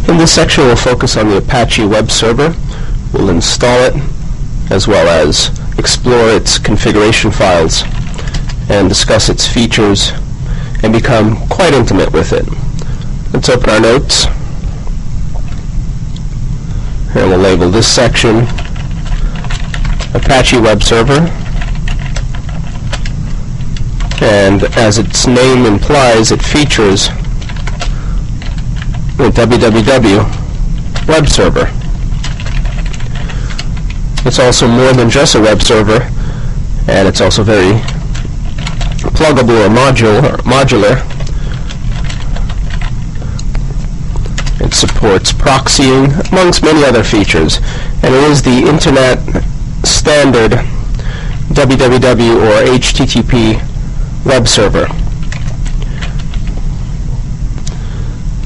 In this section, we'll focus on the Apache web server. We'll install it, as well as explore its configuration files and discuss its features and become quite intimate with it. Let's open our notes. Here we'll label this section Apache web server. And as its name implies, it features the www web server. It's also more than just a web server, and it's also very pluggable or modular. It supports proxying, amongst many other features, and it is the internet standard www or HTTP web server.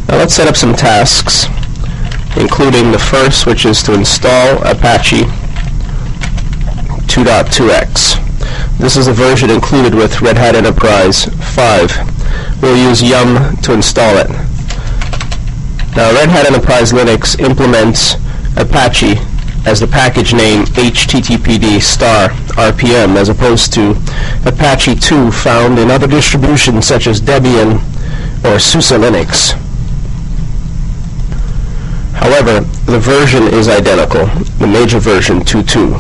Now let's set up some tasks, including the first, which is to install Apache 2.2x. This is a version included with Redhat Enterprise 5. We'll use yum to install it. Now Redhat Enterprise Linux implements Apache as the package name httpd *rpm, as opposed to Apache 2 found in other distributions such as Debian or SUSE Linux. However, the version is identical, the major version 2.2.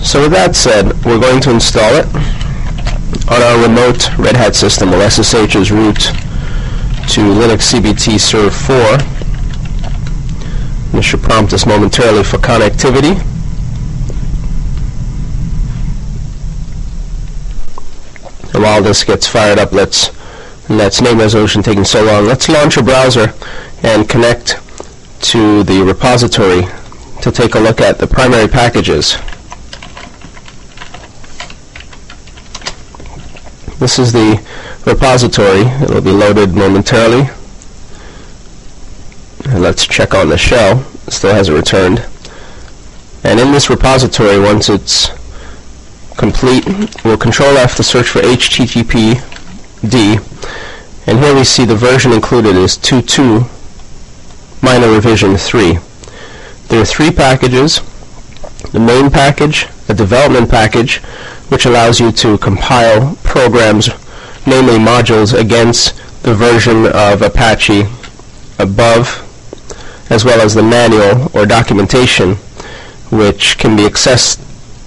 So with that said, we're going to install it on our remote Red Hat system. We'll SSH as root to Linux CBT Serv-4. This should prompt us momentarily for connectivity. And while this gets fired up, and that's name resolution taking so long, let's launch a browser and connect to the repository to take a look at the primary packages. This is the repository. It will be loaded momentarily. And let's check on the shell. It still hasn't returned. And in this repository, once it's complete, we'll Control F to search for HTTPD. And here we see the version included is 2.2 minor revision 3. There are 3 packages: the main package, a development package, which allows you to compile programs, namely modules, against the version of Apache above, as well as the manual or documentation, which can be accessed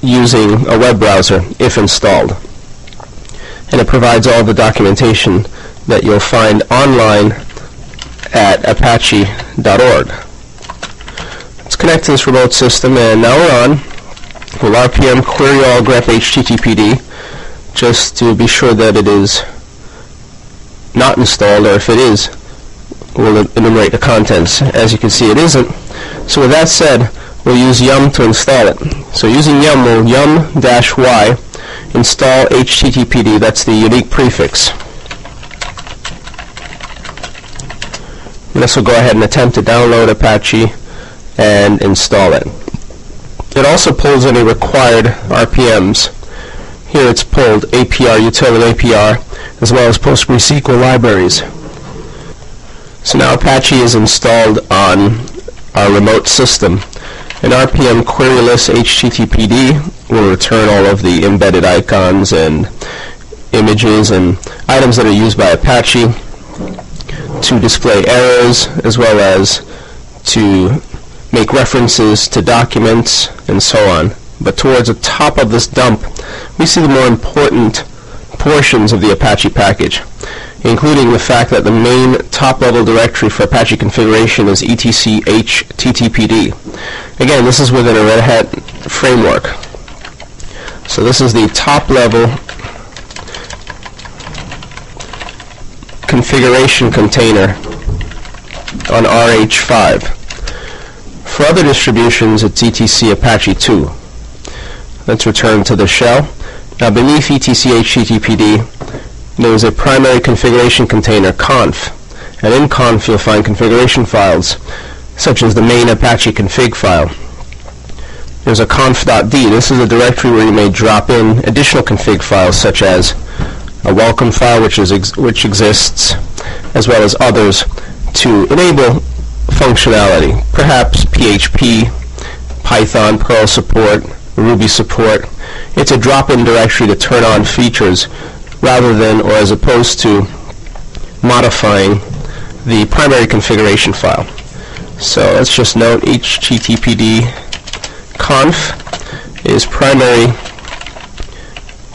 using a web browser if installed. And it provides all the documentation that you'll find online at apache.org. Let's connect to this remote system, and now we're on. We'll RPM query all grep HTTPD just to be sure that it is not installed, or if it is, we'll enumerate the contents. As you can see, it isn't. So with that said, we'll use yum to install it. So using yum, we'll yum-y install HTTPD. That's the unique prefix. And this will go ahead and attempt to download Apache and install it. It also pulls any required RPMs. Here it's pulled APR, utility APR, as well as PostgreSQL libraries. So now Apache is installed on our remote system. An RPM queryless HTTPD will return all of the embedded icons and images and items that are used by Apache to display errors, as well as to make references to documents and so on. But towards the top of this dump, we see the more important portions of the Apache package, including the fact that the main top-level directory for Apache configuration is etc httpd. Again, this is within a Red Hat framework. So this is the top-level configuration container on RH5. For other distributions, it's etc Apache 2. Let's return to the shell. Now beneath etc httpd, there is a primary configuration container, conf. And in conf, you'll find configuration files, such as the main Apache config file. There's a conf.d. This is a directory where you may drop in additional config files, such as a welcome file, which exists, as well as others to enable functionality, perhaps PHP, Python, Perl support, Ruby support. It's a drop-in directory to turn on features rather than, or as opposed to, modifying the primary configuration file. So let's just note httpd conf is primary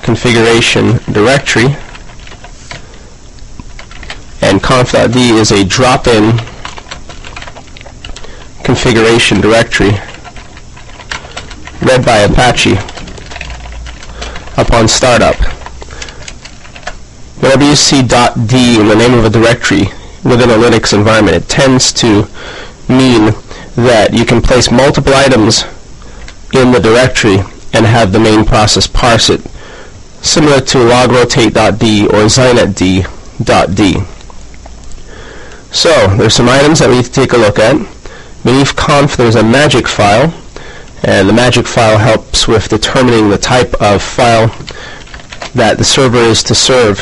configuration directory, and conf.d is a drop-in configuration directory read by Apache upon startup. Whenever you see .d in the name of a directory within a Linux environment, it tends to mean that you can place multiple items in the directory and have the main process parse it, similar to logrotate.d or zinetd.d. So there's some items that we need to take a look at. Beneath conf there's a magic file, and the magic file helps with determining the type of file that the server is to serve,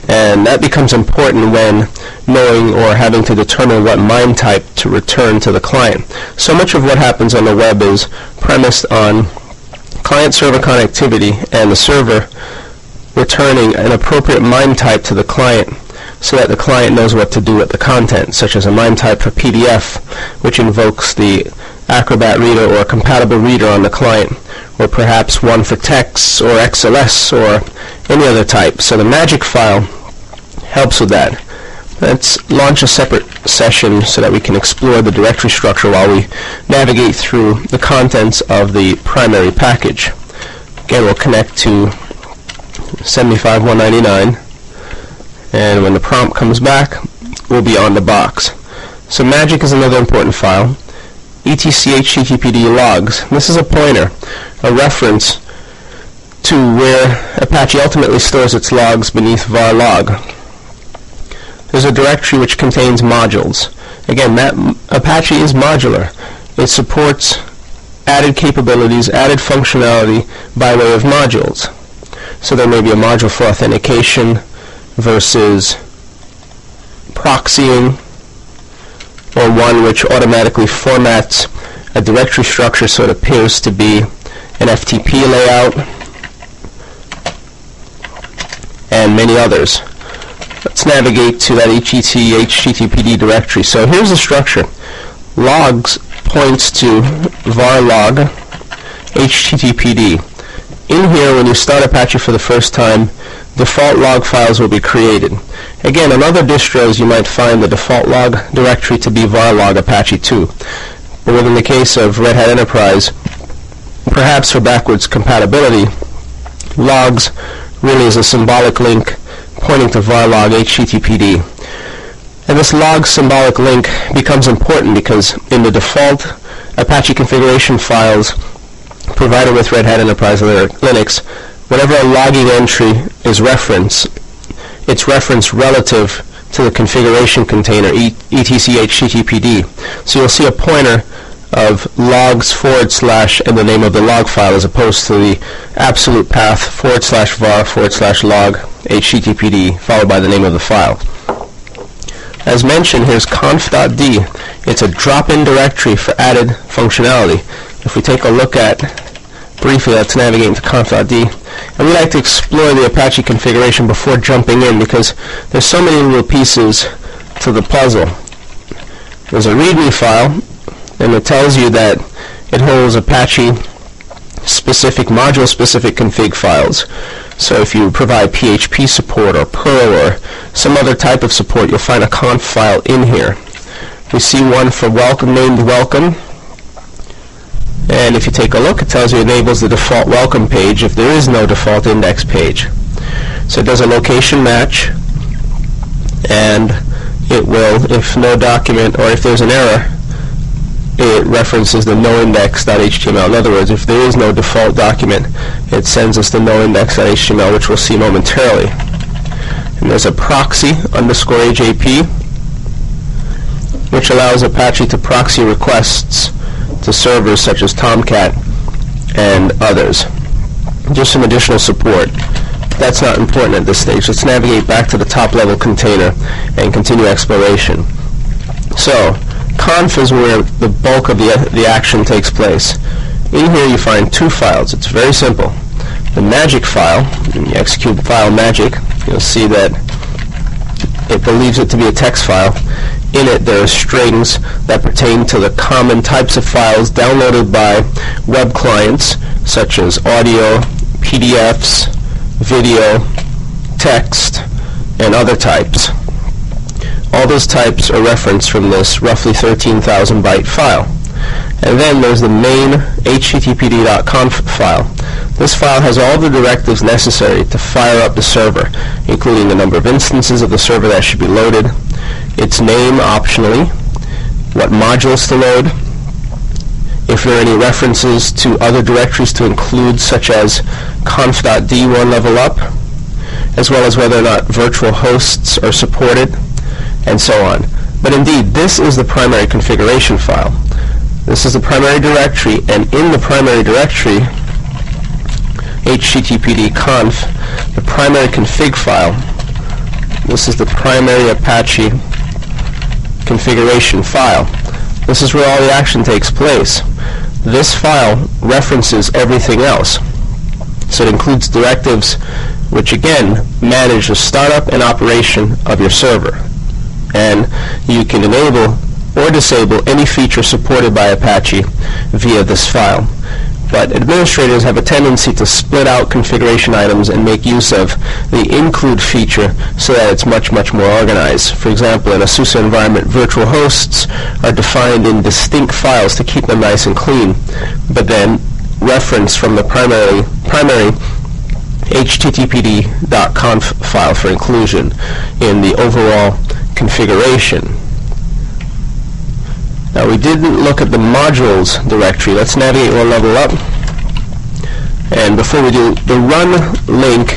and that becomes important when knowing or having to determine what MIME type to return to the client. So much of what happens on the web is premised on client-server connectivity and the server returning an appropriate MIME type to the client so that the client knows what to do with the content, such as a MIME type for PDF, which invokes the Acrobat reader or compatible reader on the client, or perhaps one for text or XLS or any other type. So the magic file helps with that. Let's launch a separate session so that we can explore the directory structure while we navigate through the contents of the primary package. Again, we'll connect to 75.199, and when the prompt comes back, we'll be on the box. So magic is another important file. etc httpd logs. This is a pointer, a reference to where Apache ultimately stores its logs beneath var log. There's a directory which contains modules. Again, Apache is modular. It supports added capabilities, added functionality by way of modules. So there may be a module for authentication versus proxying, or one which automatically formats a directory structure so it appears to be an FTP layout, and many others. Let's navigate to that httpd directory. So here's the structure. Logs points to var log httpd. In here, when you start Apache for the first time, default log files will be created. Again, on other distros you might find the default log directory to be var log Apache 2. But within the case of Red Hat Enterprise, perhaps for backwards compatibility, logs really is a symbolic link pointing to var log httpd. And this log symbolic link becomes important because in the default Apache configuration files provided with Red Hat Enterprise Linux, whenever a logging entry is referenced, it's referenced relative to the configuration container etc httpd. So you'll see a pointer of logs / and the name of the log file, as opposed to the absolute path / var / log httpd followed by the name of the file. As mentioned, here's conf.d. It's a drop-in directory for added functionality. If we take a look at, briefly, let's navigate into conf.d. And we like to explore the Apache configuration before jumping in because there's so many little pieces to the puzzle. There's a README file, and it tells you that it holds Apache specific module specific config files. So if you provide PHP support or Perl or some other type of support, you'll find a conf file in here. We see one for welcome named welcome, and if you take a look, it tells you it enables the default welcome page if there is no default index page. So it does a location match, and it will, if no document, or if there's an error, it references the noindex.html. In other words, if there is no default document, it sends us the noindex.html, which we'll see momentarily. And there's a proxy _AJP, which allows Apache to proxy requests to servers such as Tomcat and others. Just some additional support. That's not important at this stage. Let's navigate back to the top level container and continue exploration. So, conf is where the bulk of the action takes place. In here you find two files. It's very simple. The magic file, when you execute file magic, you'll see that it believes it to be a text file. In it there are strings that pertain to the common types of files downloaded by web clients, such as audio, PDFs, video, text, and other types. All those types are referenced from this roughly 13,000 byte file. And then there's the main httpd.conf file. This file has all the directives necessary to fire up the server, including the number of instances of the server that should be loaded, its name optionally, what modules to load, if there are any references to other directories to include, such as conf.d1 level up, as well as whether or not virtual hosts are supported, and so on. But indeed, this is the primary configuration file. This is the primary directory, and in the primary directory, httpd.conf, the primary config file, this is the primary Apache configuration file. This is where all the action takes place. This file references everything else. So it includes directives which again manage the startup and operation of your server. And you can enable or disable any feature supported by Apache via this file. But administrators have a tendency to split out configuration items and make use of the include feature so that it's much, much more organized. For example, in a SUSE environment, virtual hosts are defined in distinct files to keep them nice and clean, but then referenced from the primary httpd.conf file for inclusion in the overall configuration. Now, we didn't look at the modules directory. Let's navigate one level up. And before we do, the run link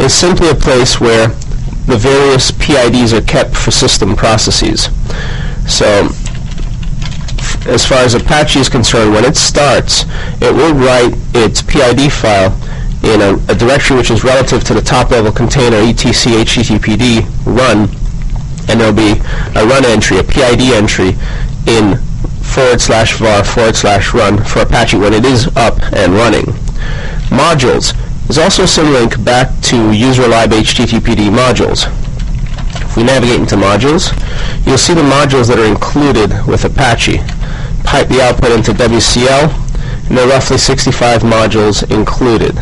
is simply a place where the various PIDs are kept for system processes. So, as far as Apache is concerned, when it starts, it will write its PID file in a directory which is relative to the top-level container etc httpd run, and there will be a run entry, a PID entry, in /var/run for Apache when it is up and running. Modules is also a symlink back to user-lib httpd modules. If we navigate into modules, you'll see the modules that are included with Apache. Pipe the output into WCL, and there are roughly 65 modules included.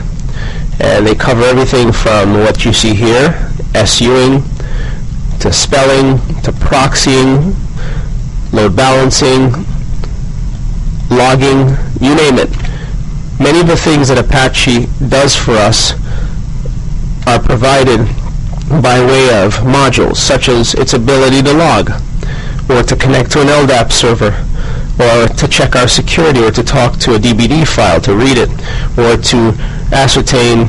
And they cover everything from what you see here, SUing, to spelling, to proxying, load balancing, logging, you name it. Many of the things that Apache does for us are provided by way of modules, such as its ability to log, or to connect to an LDAP server, or to check our security, or to talk to a DBD file to read it, or to ascertain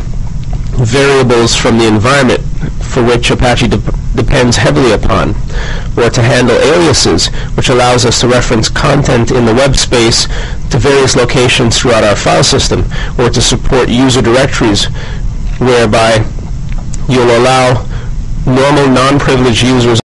variables from the environment for which Apache depends heavily upon, or to handle aliases, which allows us to reference content in the web space to various locations throughout our file system, or to support user directories, whereby you'll allow normal non-privileged users